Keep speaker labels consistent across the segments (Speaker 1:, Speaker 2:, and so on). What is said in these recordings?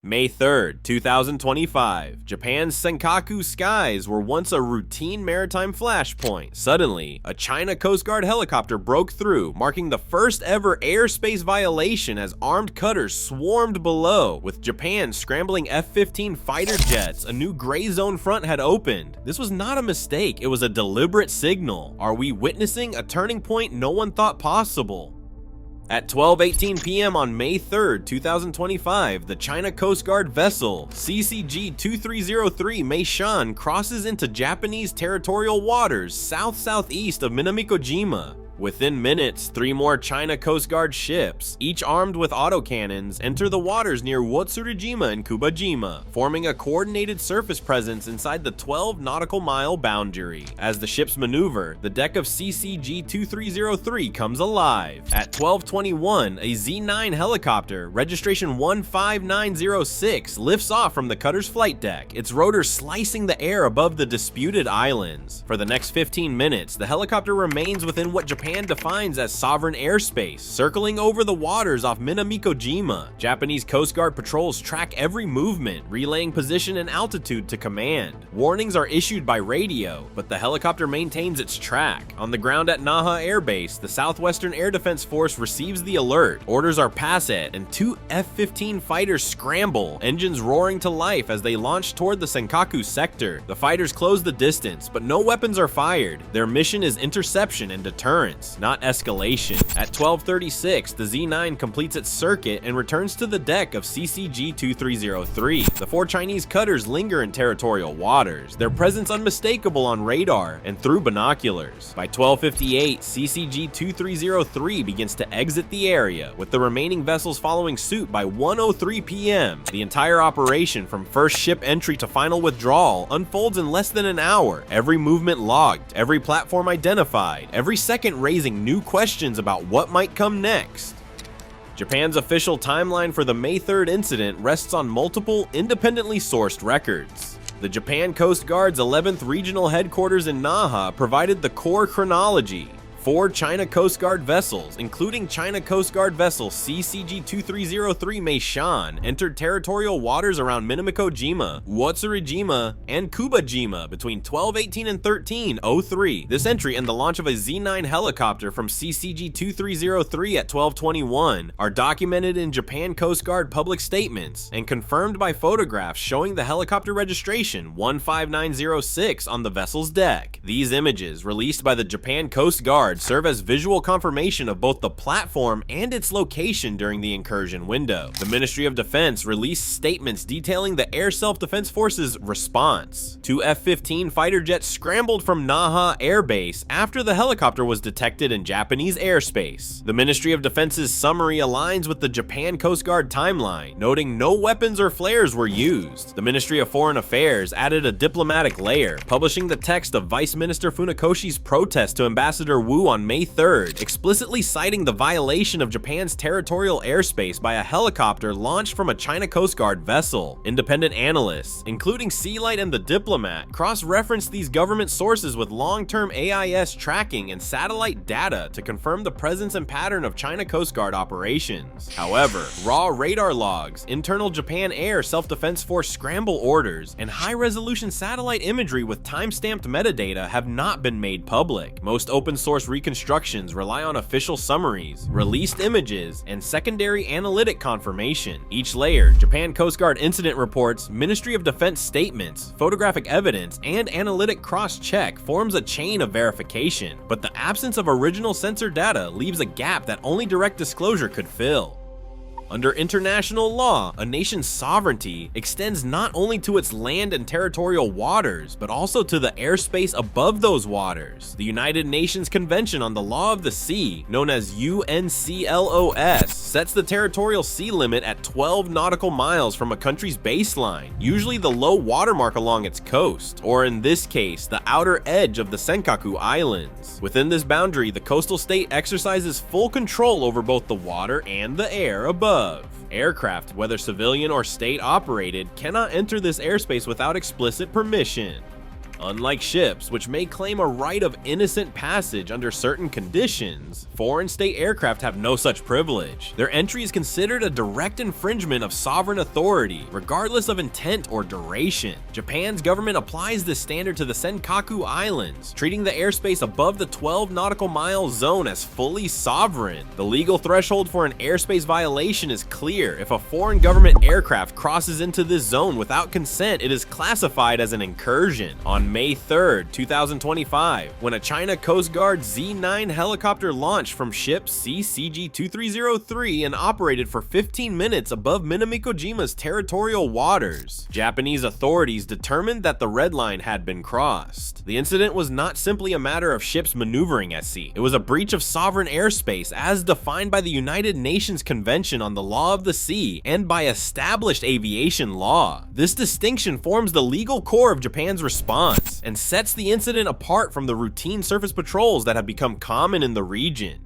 Speaker 1: May 3rd, 2025. Japan's Senkaku skies were once a routine maritime flashpoint. Suddenly, a China Coast Guard helicopter broke through, marking the first ever airspace violation as armed cutters swarmed below. With Japan scrambling F-15 fighter jets, a new gray zone front had opened. This was not a mistake, it was a deliberate signal. Are we witnessing a turning point no one thought possible? At 12:18 p.m. on May 3rd, 2025, the China Coast Guard vessel CCG-2303 Meishan crosses into Japanese territorial waters south-southeast of Minamikojima. Within minutes, 3 more China Coast Guard ships, each armed with autocannons, enter the waters near Wotsurujima and Kubajima, forming a coordinated surface presence inside the 12 nautical mile boundary. As the ships maneuver, the deck of CCG-2303 comes alive. At 12:21, a Z-9 helicopter, registration 15906, lifts off from the cutter's flight deck, its rotors slicing the air above the disputed islands. For the next 15 minutes, the helicopter remains within what Japan defines as sovereign airspace, circling over the waters off Minamikojima. Japanese Coast Guard patrols track every movement, relaying position and altitude to command. Warnings are issued by radio, but the helicopter maintains its track. On the ground at Naha Air Base, the Southwestern Air Defense Force receives the alert. Orders are passed and 2 F-15 fighters scramble, engines roaring to life as they launch toward the Senkaku sector. The fighters close the distance, but no weapons are fired. Their mission is interception and deterrence, not escalation. At 12:36, the Z-9 completes its circuit and returns to the deck of CCG-2303. The 4 Chinese cutters linger in territorial waters, their presence unmistakable on radar and through binoculars. By 12:58, CCG-2303 begins to exit the area, with the remaining vessels following suit by 1:03 p.m. The entire operation, from first ship entry to final withdrawal, unfolds in less than an hour. Every movement logged, every platform identified, every second raising new questions about what might come next. Japan's official timeline for the May 3rd incident rests on multiple, independently sourced records. The Japan Coast Guard's 11th Regional Headquarters in Naha provided the core chronology. 4 China Coast Guard vessels, including China Coast Guard vessel CCG-2303 Meishan, entered territorial waters around Minamikojima, Wotsurujima, and Kubajima between 12:18 and 13:03. This entry and the launch of a Z-9 helicopter from CCG-2303 at 12:21 are documented in Japan Coast Guard public statements and confirmed by photographs showing the helicopter registration 15906 on the vessel's deck. These images, released by the Japan Coast Guard, serve as visual confirmation of both the platform and its location during the incursion window. The Ministry of Defense released statements detailing the Air Self-Defense Force's response. 2 F-15 fighter jets scrambled from Naha Air Base after the helicopter was detected in Japanese airspace. The Ministry of Defense's summary aligns with the Japan Coast Guard timeline, noting no weapons or flares were used. The Ministry of Foreign Affairs added a diplomatic layer, publishing the text of Vice Minister Funakoshi's protest to Ambassador Wu on May 3rd, explicitly citing the violation of Japan's territorial airspace by a helicopter launched from a China Coast Guard vessel. Independent analysts, including Sealight and The Diplomat, cross-referenced these government sources with long-term AIS tracking and satellite data to confirm the presence and pattern of China Coast Guard operations. However, raw radar logs, internal Japan Air Self-Defense Force scramble orders, and high-resolution satellite imagery with time-stamped metadata have not been made public. Most open-source reconstructions rely on official summaries, released images, and secondary analytic confirmation. Each layer, Japan Coast Guard incident reports, Ministry of Defense statements, photographic evidence, and analytic cross-check forms a chain of verification, but the absence of original sensor data leaves a gap that only direct disclosure could fill. Under international law, a nation's sovereignty extends not only to its land and territorial waters, but also to the airspace above those waters. The United Nations Convention on the Law of the Sea, known as UNCLOS, sets the territorial sea limit at 12 nautical miles from a country's baseline, usually the low watermark along its coast, or in this case, the outer edge of the Senkaku Islands. Within this boundary, the coastal state exercises full control over both the water and the air above. Aircraft, whether civilian or state operated, cannot enter this airspace without explicit permission. Unlike ships, which may claim a right of innocent passage under certain conditions, foreign state aircraft have no such privilege. Their entry is considered a direct infringement of sovereign authority, regardless of intent or duration. Japan's government applies this standard to the Senkaku Islands, treating the airspace above the 12 nautical mile zone as fully sovereign. The legal threshold for an airspace violation is clear. If a foreign government aircraft crosses into this zone without consent, it is classified as an incursion. On May 3rd, 2025, when a China Coast Guard Z-9 helicopter launched from ship CCG-2303 and operated for 15 minutes above Minamikojima's territorial waters, Japanese authorities determined that the red line had been crossed. The incident was not simply a matter of ships maneuvering at sea. It was a breach of sovereign airspace as defined by the United Nations Convention on the Law of the Sea and by established aviation law. This distinction forms the legal core of Japan's response and sets the incident apart from the routine surface patrols that have become common in the region.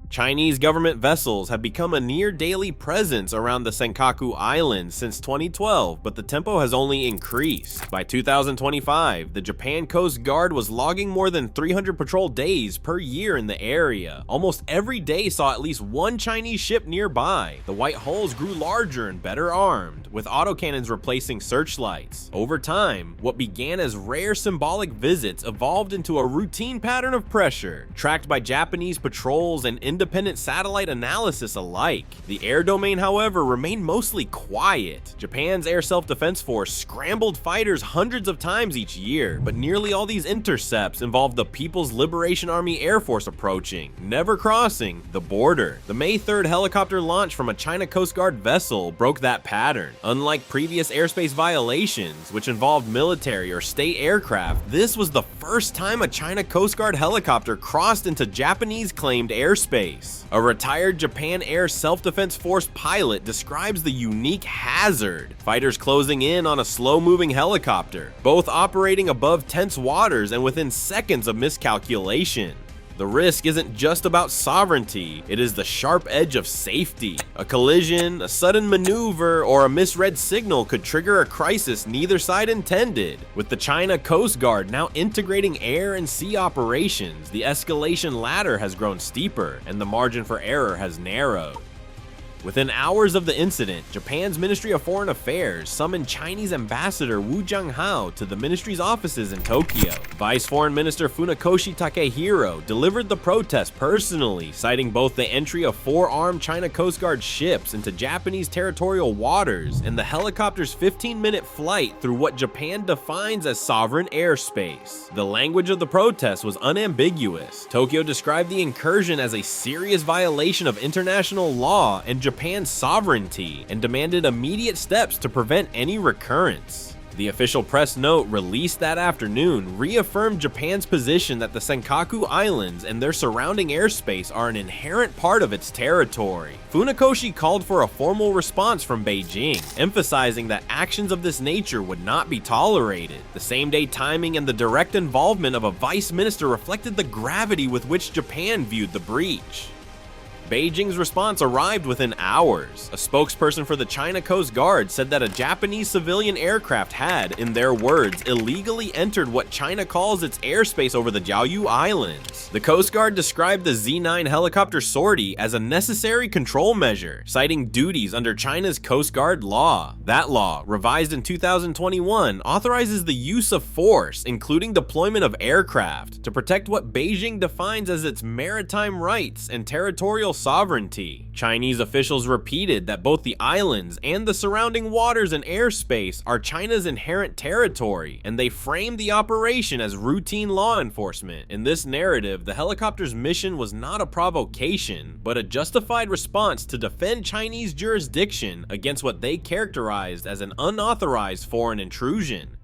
Speaker 1: Chinese government vessels have become a near-daily presence around the Senkaku Islands since 2012, but the tempo has only increased. By 2025, the Japan Coast Guard was logging more than 300 patrol days per year in the area. Almost every day saw at least one Chinese ship nearby. The white hulls grew larger and better armed, with autocannons replacing searchlights. Over time, what began as rare symbolic visits evolved into a routine pattern of pressure, tracked by Japanese patrols and independent satellite analysis alike. The air domain, however, remained mostly quiet. Japan's Air Self-Defense Force scrambled fighters hundreds of times each year, but nearly all these intercepts involved the People's Liberation Army Air Force approaching, never crossing the border. The May 3rd helicopter launch from a China Coast Guard vessel broke that pattern. Unlike previous airspace violations, which involved military or state aircraft, this was the first time a China Coast Guard helicopter crossed into Japanese-claimed airspace. A retired Japan Air Self-Defense Force pilot describes the unique hazard: fighters closing in on a slow-moving helicopter, both operating above tense waters and within seconds of miscalculation. The risk isn't just about sovereignty, it is the sharp edge of safety. A collision, a sudden maneuver, or a misread signal could trigger a crisis neither side intended. With the China Coast Guard now integrating air and sea operations, the escalation ladder has grown steeper, and the margin for error has narrowed. Within hours of the incident, Japan's Ministry of Foreign Affairs summoned Chinese Ambassador Wu Jianghao to the ministry's offices in Tokyo. Vice Foreign Minister Funakoshi Takehiro delivered the protest personally, citing both the entry of 4 armed China Coast Guard ships into Japanese territorial waters and the helicopter's 15-minute flight through what Japan defines as sovereign airspace. The language of the protest was unambiguous. Tokyo described the incursion as a serious violation of international law and Japan's sovereignty, and demanded immediate steps to prevent any recurrence. The official press note released that afternoon reaffirmed Japan's position that the Senkaku Islands and their surrounding airspace are an inherent part of its territory. Funakoshi called for a formal response from Beijing, emphasizing that actions of this nature would not be tolerated. The same-day timing and the direct involvement of a vice minister reflected the gravity with which Japan viewed the breach. Beijing's response arrived within hours. A spokesperson for the China Coast Guard said that a Japanese civilian aircraft had, in their words, illegally entered what China calls its airspace over the Jiaoyu Islands. The Coast Guard described the Z-9 helicopter sortie as a necessary control measure, citing duties under China's Coast Guard law. That law, revised in 2021, authorizes the use of force, including deployment of aircraft, to protect what Beijing defines as its maritime rights and territorial sovereignty. Chinese officials repeated that both the islands and the surrounding waters and airspace are China's inherent territory, and they framed the operation as routine law enforcement. In this narrative, the helicopter's mission was not a provocation, but a justified response to defend Chinese jurisdiction against what they characterized as an unauthorized foreign intrusion.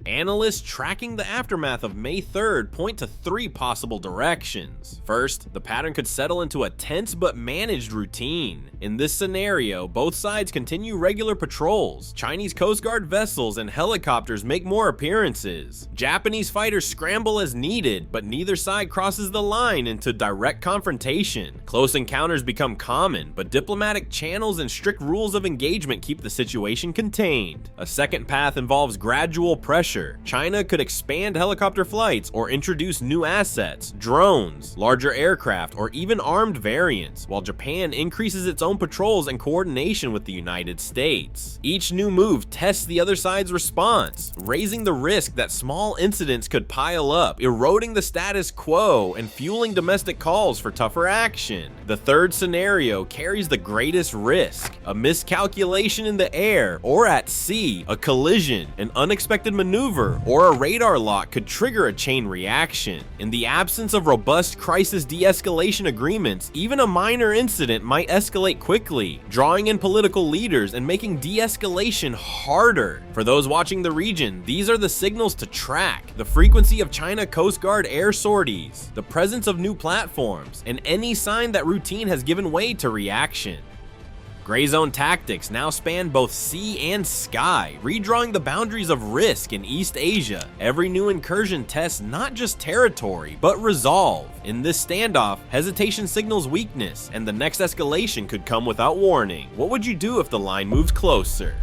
Speaker 1: Analysts tracking the aftermath of May 3rd point to 3 possible directions. First, the pattern could settle into a tense but managed routine. In this scenario, both sides continue regular patrols. Chinese Coast Guard vessels and helicopters make more appearances. Japanese fighters scramble as needed, but neither side crosses the line into direct confrontation. Close encounters become common, but diplomatic channels and strict rules of engagement keep the situation contained. A second path involves gradual pressure. future, China could expand helicopter flights or introduce new assets, drones, larger aircraft, or even armed variants, while Japan increases its own patrols and coordination with the United States. Each new move tests the other side's response, raising the risk that small incidents could pile up, eroding the status quo and fueling domestic calls for tougher action. The third scenario carries the greatest risk. A miscalculation in the air or at sea, a collision, an unexpected maneuver, or a radar lock could trigger a chain reaction. In the absence of robust crisis de-escalation agreements, even a minor incident might escalate quickly, drawing in political leaders and making de-escalation harder. For those watching the region, these are the signals to track: the frequency of China Coast Guard air sorties, the presence of new platforms, and any sign that routine has given way to reaction. Gray zone tactics now span both sea and sky, redrawing the boundaries of risk in East Asia. Every new incursion tests not just territory, but resolve. In this standoff, hesitation signals weakness, and the next escalation could come without warning. What would you do if the line moves closer?